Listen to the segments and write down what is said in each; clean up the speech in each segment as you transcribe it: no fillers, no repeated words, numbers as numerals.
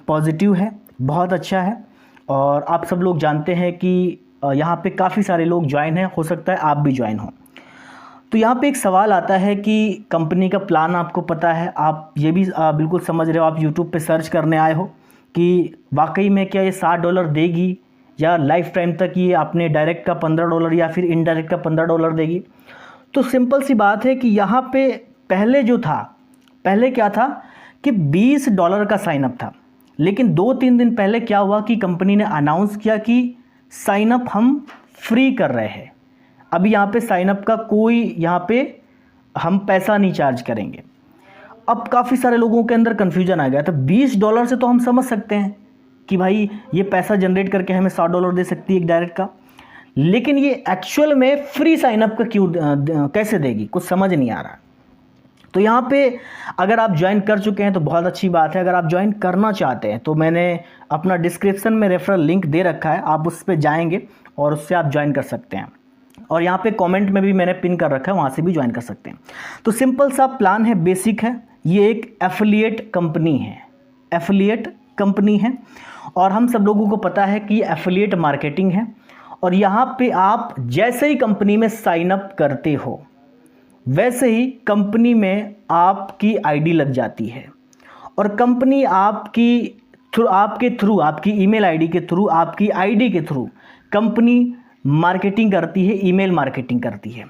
Positive है, बहुत अच्छा है। और आप सब लोग जानते हैं कि यहाँ पे काफ़ी सारे लोग ज्वाइन हैं, हो सकता है आप भी ज्वाइन हो। तो यहाँ पे एक सवाल आता है कि कंपनी का प्लान आपको पता है, आप ये भी बिल्कुल समझ रहे हो, आप यूट्यूब पे सर्च करने आए हो कि वाकई में क्या ये $60 देगी या लाइफ टाइम तक ये आपने डायरेक्ट का $15 या फिर इनडायरेक्ट का $15 देगी। तो सिंपल सी बात है कि यहाँ पे पहले जो था, पहले क्या था कि $20 का साइनअप था, लेकिन 2-3 दिन पहले क्या हुआ कि कंपनी ने अनाउंस किया कि साइनअप हम फ्री कर रहे हैं। अभी यहाँ पे साइनअप का कोई यहाँ पे हम पैसा नहीं चार्ज करेंगे। अब काफ़ी सारे लोगों के अंदर कन्फ्यूजन आ गया था। $20 से तो हम समझ सकते हैं कि भाई ये पैसा जनरेट करके हमें $100 दे सकती है एक डायरेक्ट का, लेकिन ये एक्चुअल में फ्री साइनअप का क्यों कैसे देगी, कुछ समझ नहीं आ रहा। तो यहाँ पे अगर आप ज्वाइन कर चुके हैं तो बहुत अच्छी बात है। अगर आप ज्वाइन करना चाहते हैं तो मैंने अपना डिस्क्रिप्शन में रेफरल लिंक दे रखा है, आप उस पर जाएंगे और उससे आप ज्वाइन कर सकते हैं। और यहाँ पे कमेंट में भी मैंने पिन कर रखा है, वहाँ से भी ज्वाइन कर सकते हैं। तो सिंपल सा प्लान है, बेसिक है। ये एक एफिलिएट कंपनी है, एफिलिएट कंपनी है और हम सब लोगों को पता है कि एफिलिएट मार्केटिंग है। और यहाँ पे आप जैसे ही कंपनी में साइन अप करते हो वैसे ही कंपनी में आपकी आईडी लग जाती है और कंपनी आपके थ्रू आपकी ईमेल आईडी के थ्रू, आपकी आईडी के थ्रू कंपनी मार्केटिंग करती है, ईमेल मार्केटिंग करती है।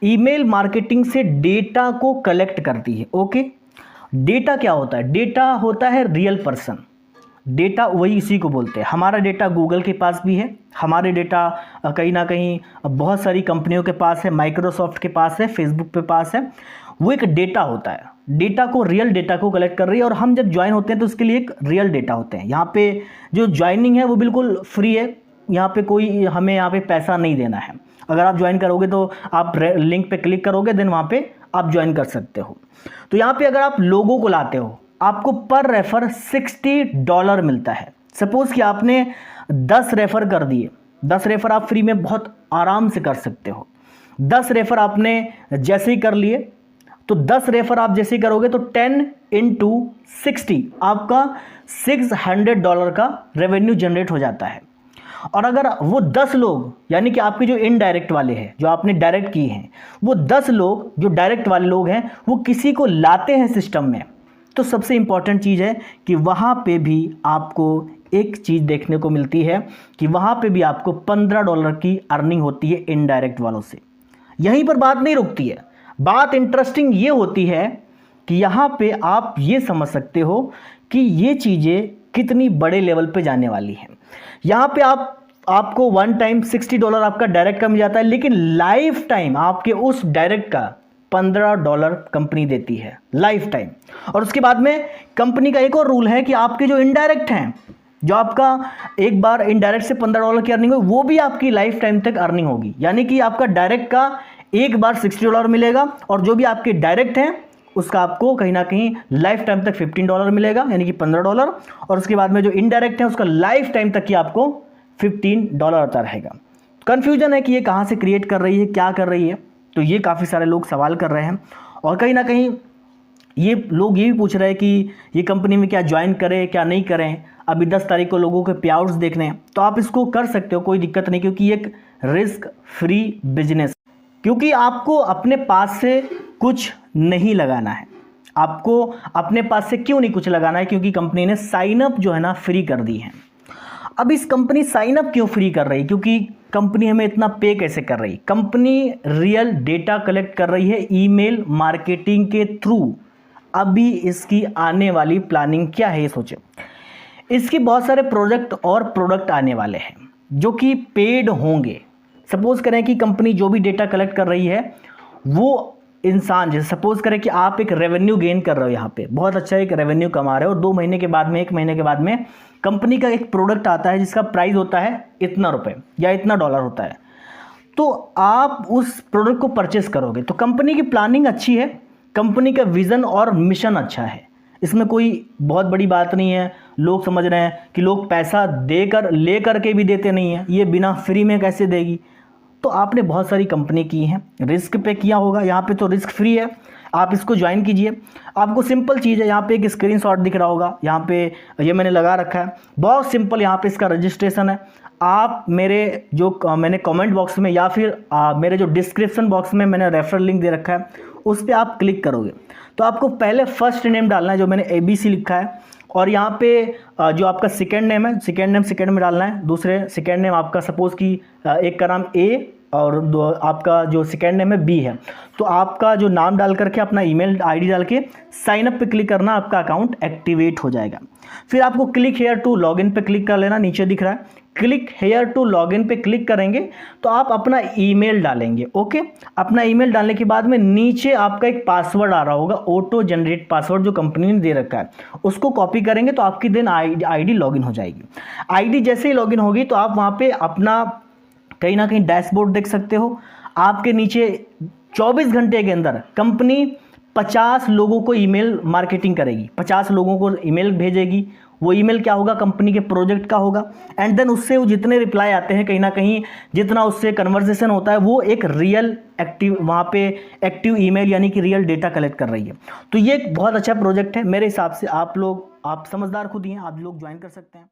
ईमेल मार्केटिंग से डेटा को कलेक्ट करती है। ओके, डेटा क्या होता है? डेटा होता है रियल पर्सन। डेटा वही इसी को बोलते हैं। हमारा डेटा गूगल के पास भी है, हमारे डेटा कहीं ना कहीं बहुत सारी कंपनियों के पास है, माइक्रोसॉफ्ट के पास है, फेसबुक पे पास है। वो एक डेटा होता है, डेटा को, रियल डेटा को कलेक्ट कर रही है। और हम जब ज्वाइन होते हैं तो उसके लिए एक रियल डेटा होते हैं। यहाँ पे जो ज्वाइनिंग है वो बिल्कुल फ्री है, यहाँ पे कोई हमें यहाँ पे पैसा नहीं देना है। अगर आप ज्वाइन करोगे तो आप लिंक पे क्लिक करोगे, देन वहाँ पे आप ज्वाइन कर सकते हो। तो यहाँ पे अगर आप लोगों को लाते हो आपको पर रेफर $60 मिलता है। सपोज कि आपने 10 रेफर कर दिए, 10 रेफर आप फ्री में बहुत आराम से कर सकते हो। 10 रेफर आपने जैसे ही कर लिए तो 10 रेफर आप जैसे ही करोगे तो 10 × 60 आपका $600 का रेवेन्यू जनरेट हो जाता है। और अगर वो 10 लोग, यानी कि आपके जो इनडायरेक्ट वाले हैं, जो आपने डायरेक्ट किए हैं, वो 10 लोग जो डायरेक्ट वाले लोग हैं वो किसी को लाते हैं सिस्टम में, तो सबसे इंपॉर्टेंट चीज़ है कि वहाँ पे भी आपको एक चीज़ देखने को मिलती है कि वहाँ पे भी आपको $15 की अर्निंग होती है इनडायरेक्ट वालों से। यहीं पर बात नहीं रुकती है, बात इंटरेस्टिंग ये होती है कि यहाँ पे आप ये समझ सकते हो कि ये चीज़ें कितनी बड़े लेवल पे जाने वाली हैं। यहाँ पे आपको वन टाइम $60 आपका डायरेक्ट का मिल जाता है, लेकिन लाइफ टाइम आपके उस डायरेक्ट का $15 कंपनी देती है लाइफ टाइम। और उसके बाद में कंपनी का एक और रूल है कि आपके जो इनडायरेक्ट हैं, जो आपका एक बार इनडायरेक्ट से $15 की अर्निंग हो, वो भी आपकी लाइफ टाइम तक अर्निंग होगी। यानी कि आपका डायरेक्ट का एक बार $60 मिलेगा और जो भी आपके डायरेक्ट हैं उसका आपको कहीं ना कहीं लाइफ टाइम तक $15 मिलेगा, यानी कि $15। और उसके बाद में जो इनडायरेक्ट है उसका लाइफ टाइम तक की आपको $15 आता रहेगा। कंफ्यूजन है कि ये कहाँ से क्रिएट कर रही है, क्या कर रही है, तो ये काफ़ी सारे लोग सवाल कर रहे हैं। और कहीं ना कहीं ये लोग ये भी पूछ रहे हैं कि ये कंपनी में क्या ज्वाइन करें क्या नहीं करें। अभी 10 तारीख को लोगों के पे आउट्स देखने हैं, तो आप इसको कर सकते हो, कोई दिक्कत नहीं, क्योंकि ये एक रिस्क फ्री बिजनेस, क्योंकि आपको अपने पास से कुछ नहीं लगाना है। आपको अपने पास से क्यों नहीं कुछ लगाना है? क्योंकि कंपनी ने साइन अप जो है ना फ्री कर दी है। अब इस कंपनी साइन अप क्यों फ्री कर रही? क्योंकि कंपनी हमें इतना पे कैसे कर रही? कंपनी रियल डेटा कलेक्ट कर रही है ईमेल मार्केटिंग के थ्रू। अभी इसकी आने वाली प्लानिंग क्या है ये सोचो। इसके बहुत सारे प्रोडक्ट आने वाले हैं जो कि पेड होंगे। सपोज करें कि कंपनी जो भी डेटा कलेक्ट कर रही है वो इंसान, जैसे सपोज करें कि आप एक रेवेन्यू गेन कर रहे हो, यहाँ पे बहुत अच्छा एक रेवेन्यू कमा रहे हो, और 2 महीने के बाद में, 1 महीने के बाद में कंपनी का एक प्रोडक्ट आता है जिसका प्राइस होता है इतना रुपए या इतना $, होता है। तो आप उस प्रोडक्ट को परचेस करोगे। तो कंपनी की प्लानिंग अच्छी है, कंपनी का विज़न और मिशन अच्छा है, इसमें कोई बहुत बड़ी बात नहीं है। लोग समझ रहे हैं कि लोग पैसा देकर ले करके भी देते नहीं हैं, ये बिना फ्री में कैसे देगी। तो आपने बहुत सारी कंपनी की हैं, रिस्क पे किया होगा, यहाँ पे तो रिस्क फ्री है। आप इसको ज्वाइन कीजिए। आपको सिंपल चीज़ है, यहाँ पे एक स्क्रीनशॉट दिख रहा होगा, यहाँ पे ये मैंने लगा रखा है, बहुत सिंपल यहाँ पे इसका रजिस्ट्रेशन है। आप मेरे जो मैंने कमेंट बॉक्स में या फिर मेरे जो डिस्क्रिप्शन बॉक्स में मैंने रेफरल लिंक दे रखा है उस पर आप क्लिक करोगे तो आपको पहले फर्स्ट नेम डालना है जो मैंने ABC लिखा है, और यहाँ पे जो आपका सेकेंड नेम है, सेकेंड नेम सेकेंड में डालना है। दूसरे सेकेंड नेम आपका सपोज़ कि एक का नाम A और आपका जो सेकेंड नेम है B है, तो आपका जो नाम डाल करके अपना ईमेल आईडी डाल के साइन अप पे क्लिक करना, आपका अकाउंट एक्टिवेट हो जाएगा। फिर आपको क्लिक हेयर टू लॉगिन पे क्लिक कर लेना, नीचे दिख रहा है क्लिक हेयर टू लॉगिन पे क्लिक करेंगे तो आप अपना ईमेल डालेंगे। ओके, अपना ईमेल डालने के बाद में नीचे आपका एक पासवर्ड आ रहा होगा, ऑटो जनरेट पासवर्ड जो कंपनी ने दे रखा है, उसको कॉपी करेंगे तो आपकी देन आईडी लॉगिन हो जाएगी। आईडी जैसे ही लॉगिन होगी तो आप वहाँ पे अपना कहीं ना कहीं डैशबोर्ड देख सकते हो। आपके नीचे 24 घंटे के अंदर कंपनी 50 लोगों को ईमेल मार्केटिंग करेगी, 50 लोगों को ईमेल भेजेगी। वो ईमेल क्या होगा, कंपनी के प्रोजेक्ट का होगा, एंड देन उससे वो जितने रिप्लाई आते हैं, कहीं ना कहीं जितना उससे कन्वर्सेशन होता है, वो एक रियल एक्टिव वहाँ पे एक्टिव ईमेल यानी कि रियल डेटा कलेक्ट कर रही है। तो ये एक बहुत अच्छा प्रोजेक्ट है मेरे हिसाब से। आप समझदार खुद ही हैं, आप लोग ज्वाइन कर सकते हैं।